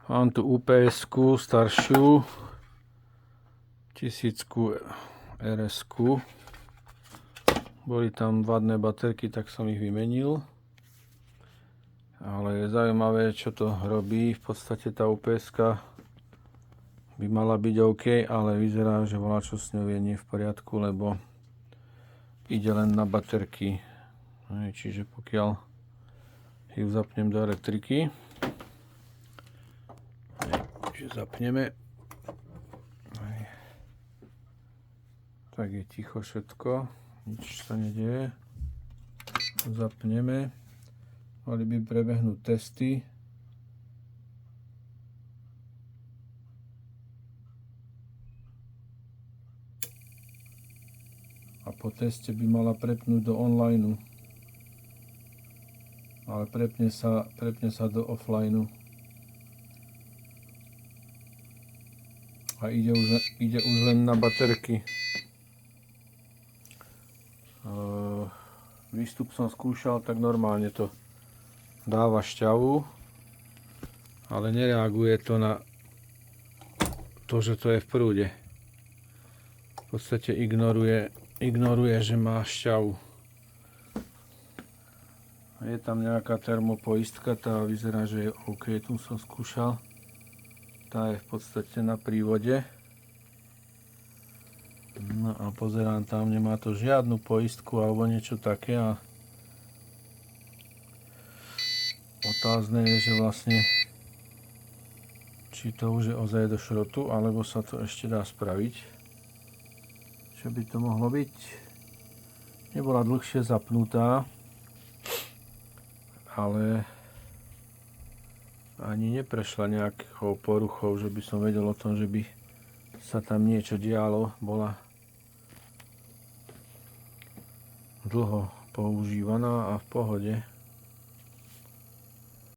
Mám tu UPS-ku staršiu, 1000 RS-ku. Boli tam vadné baterky, tak som ich vymenil. Ale je zaujímavé, čo to robí. V podstate tá UPS-ka by mala byť OK, ale vyzerá, že voľačo s ňou je nie v poriadku, lebo ide len na baterky. Čiže pokiaľ ju zapnem do elektriky, že zapneme, tak je ticho všetko, nič sa nedieje. Zapneme, mali by prebehnúť testy. A po teste by mala prepnúť do online, ale prepne sa do offline. A ide už len na baterky. Výstup som skúšal, tak normálne to dáva šťavu, ale nereaguje to na to, že to je v prúde. V podstate ignoruje, že má šťavu. Je tam nejaká termopoistka, tá vyzerá, že je OK, tu som skúšal. Tá je v podstate na prívode. No a pozerám tam, nemá to žiadnu poistku alebo niečo také. A otázne je, že vlastne či to už je ozaj do šrotu, alebo sa to ešte dá spraviť. Čo by to mohlo byť? Nebola dlhšie zapnutá, ale ani neprešla nejakou poruchou, že by som vedel o tom, že by sa tam niečo dialo. Bola dlho používaná a v pohode.